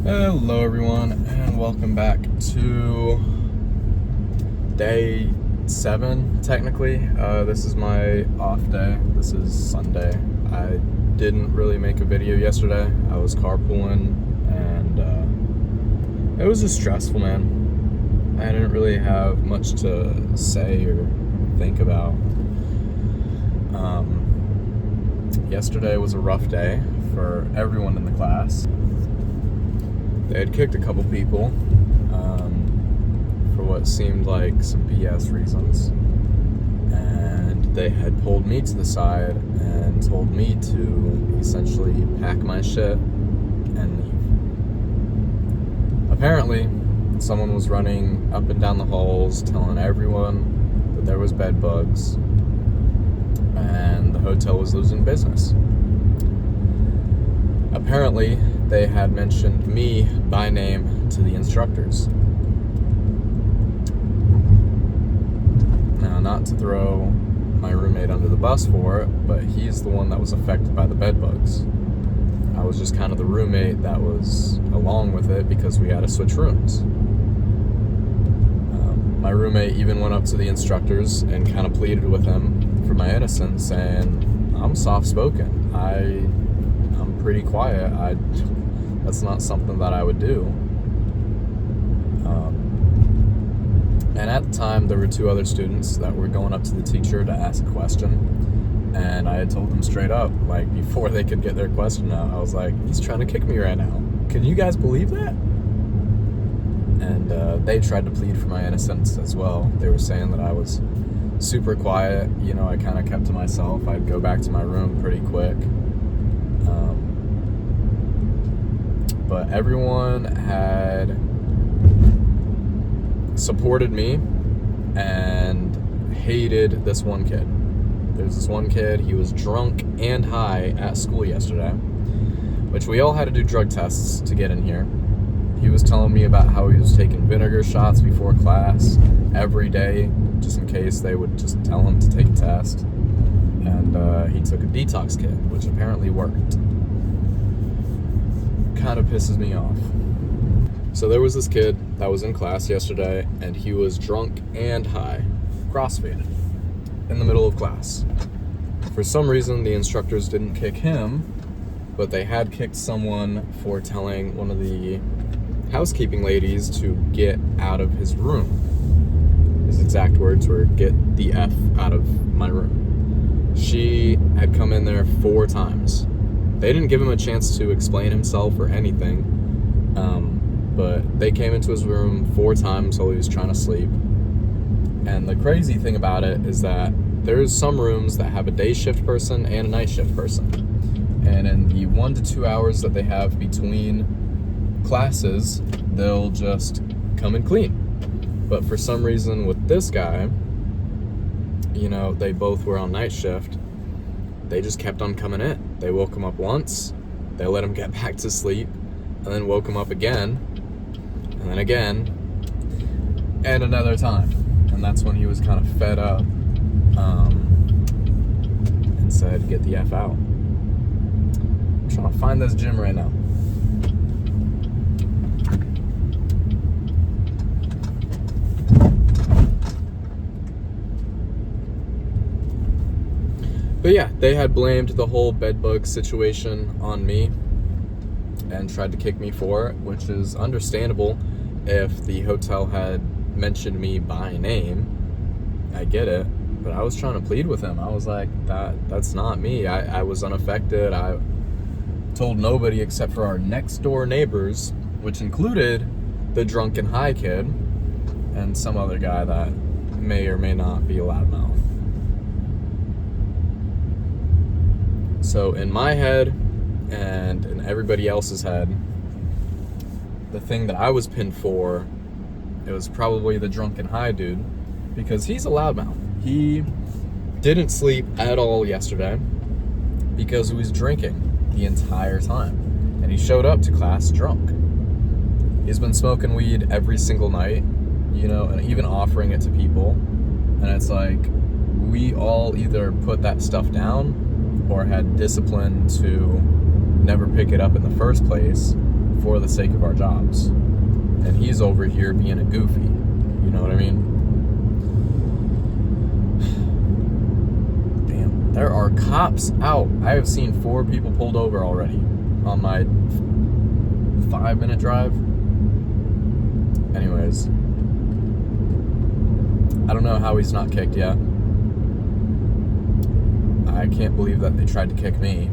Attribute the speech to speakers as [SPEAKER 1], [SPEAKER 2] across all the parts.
[SPEAKER 1] Hello everyone, and welcome back to day 7, technically. This is my off day. This is Sunday. I didn't really make a video yesterday. I was carpooling, and it was just stressful, man. I didn't really have much to say or think about. Yesterday was a rough day for everyone in the class. They had kicked a couple people for what seemed like some BS reasons, and they had pulled me to the side and told me to essentially pack my shit and leave. Apparently, someone was running up and down the halls telling everyone that there was bed bugs and the hotel was losing business. Apparently, they had mentioned me by name to the instructors. Now, not to throw my roommate under the bus for it, but he's the one that was affected by the bed bugs. I was just kind of the roommate that was along with it because we had to switch rooms. My roommate even went up to the instructors and kind of pleaded with them for my innocence, saying, I'm soft-spoken. I'm pretty quiet. That's not something that I would do. And at the time, there were 2 other students that were going up to the teacher to ask a question. And I had told them straight up, like, before they could get their question out, I was like, he's trying to kick me right now. Can you guys believe that? And they tried to plead for my innocence as well. They were saying that I was super quiet. You know, I kind of kept to myself. I'd go back to my room pretty quick. But everyone had supported me and hated this one kid. There's this one kid, he was drunk and high at school yesterday, which we all had to do drug tests to get in here. He was telling me about how he was taking vinegar shots before class every day, just in case they would just tell him to take a test. And he took a detox kit, which apparently worked. Kind of pisses me off. So there was this kid that was in class yesterday, and he was drunk and high, crossfaded, in the middle of class. For some reason, the instructors didn't kick him, but they had kicked someone for telling one of the housekeeping ladies to get out of his room. His exact words were, "Get the F out of my room." She had come in there 4 times. They didn't give him a chance to explain himself or anything, but they came into his room 4 times while he was trying to sleep. And the crazy thing about it is that there's some rooms that have a day shift person and a night shift person. And in the 1 to 2 hours that they have between classes, they'll just come and clean. But for some reason with this guy, you know, they both were on night shift. They just kept on coming in. They woke him up once, they let him get back to sleep, and then woke him up again, and then again, and another time. And that's when he was kind of fed up and said, "Get the F out." I'm trying to find this gym right now. But yeah, they had blamed the whole bedbug situation on me and tried to kick me for it, which is understandable. If the hotel had mentioned me by name, I get it, but I was trying to plead with him. I was like, that's not me. I was unaffected. I told nobody except for our next door neighbors, which included the drunken high kid and some other guy that may or may not be a loudmouth. So in my head and in everybody else's head, the thing that I was pinned for, it was probably the drunken high dude, because he's a loudmouth. He didn't sleep at all yesterday because he was drinking the entire time, and he showed up to class drunk. He's been smoking weed every single night, you know, and even offering it to people, and it's like, we all either put that stuff down or had discipline to never pick it up in the first place for the sake of our jobs. And he's over here being a goofy. You know what I mean? Damn, there are cops out. I have seen 4 people pulled over already on my 5-minute drive. Anyways, I don't know how he's not kicked yet. I can't believe that they tried to kick me.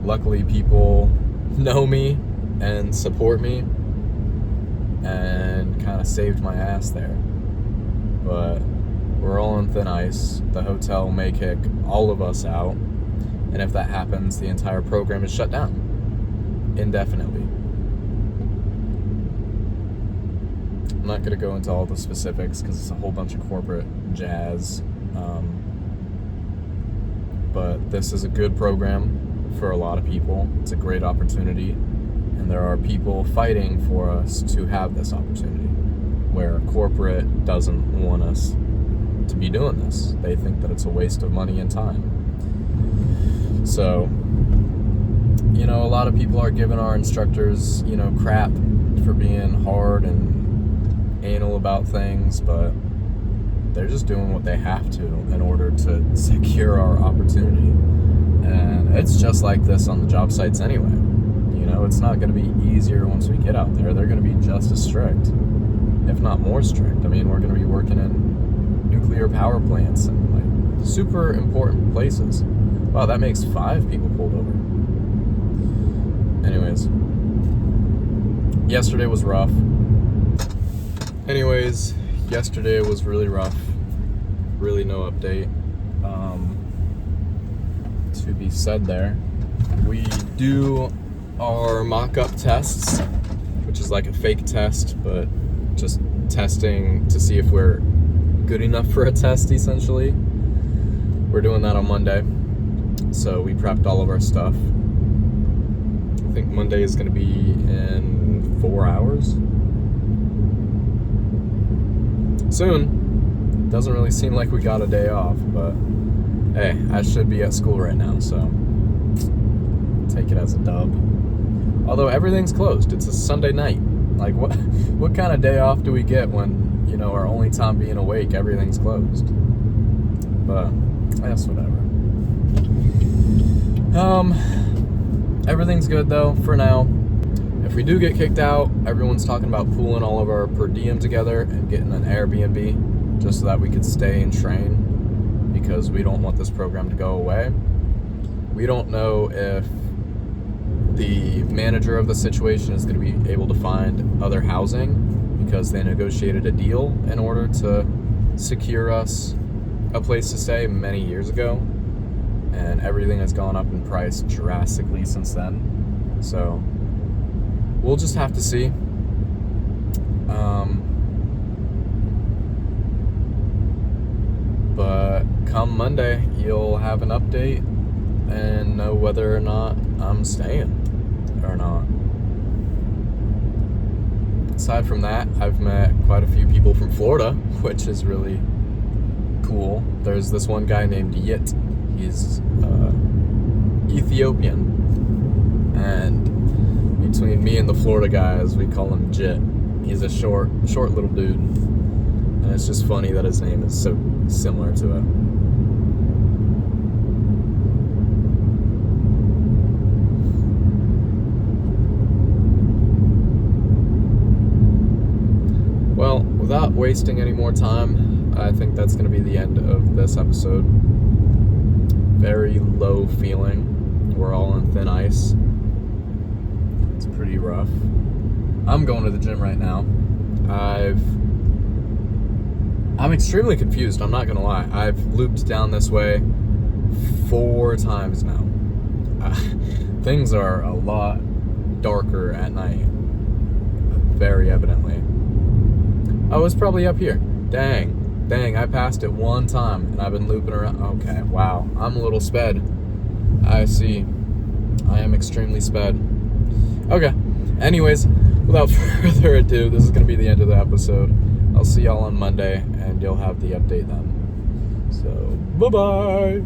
[SPEAKER 1] Luckily, people know me and support me and kind of saved my ass there. But we're all on thin ice. The hotel may kick all of us out. And if that happens, the entire program is shut down indefinitely. I'm not going to go into all the specifics because it's a whole bunch of corporate jazz. But this is a good program for a lot of people. It's a great opportunity. And there are people fighting for us to have this opportunity, where corporate doesn't want us to be doing this. They think that it's a waste of money and time. So, you know, a lot of people are giving our instructors, you know, crap for being hard and anal about things, but they're just doing what they have to in order to secure our opportunity. And it's just like this on the job sites anyway. You know, it's not going to be easier once we get out there. They're going to be just as strict, if not more strict. I mean, we're going to be working in nuclear power plants and like super important places. Wow, that makes 5 people pulled over. Anyways, yesterday was rough. Yesterday was really rough. Really no update to be said there. We do our mock-up tests, which is like a fake test, but just testing to see if we're good enough for a test, essentially. We're doing that on Monday. So we prepped all of our stuff. I think Monday is going to be in 4 hours. Soon. Doesn't really seem like we got a day off, but hey, I should be at school right now, so take it as a dub. Although everything's closed. It's a Sunday night. Like, what kind of day off do we get when, you know, our only time being awake, everything's closed? But that's whatever. Everything's good though for now. If we do get kicked out, everyone's talking about pooling all of our per diem together and getting an Airbnb just so that we could stay and train, because we don't want this program to go away. We don't know if the manager of the situation is going to be able to find other housing, because they negotiated a deal in order to secure us a place to stay many years ago. And everything has gone up in price drastically since then. So we'll just have to see. But come Monday, you'll have an update and know whether or not I'm staying or not. Aside from that, I've met quite a few people from Florida, which is really cool. There's this one guy named Yit. He's Ethiopian, and between me and the Florida guys, we call him Jit. He's a short little dude, and it's just funny that his name is so similar to it. Well, without wasting any more time, I think that's going to be the end of this episode. Very low feeling. We're all on thin ice. It's pretty rough. I'm going to the gym right now. I'm extremely confused, I'm not gonna lie. I've looped down this way 4 times now. Things are a lot darker at night. Very evidently. Oh, it's probably up here. Dang, I passed it 1 time and I've been looping around. Okay, wow. I'm a little sped. I see. I am extremely sped. Okay. Anyways, without further ado, this is going to be the end of the episode. I'll see y'all on Monday and you'll have the update then. So, bye-bye.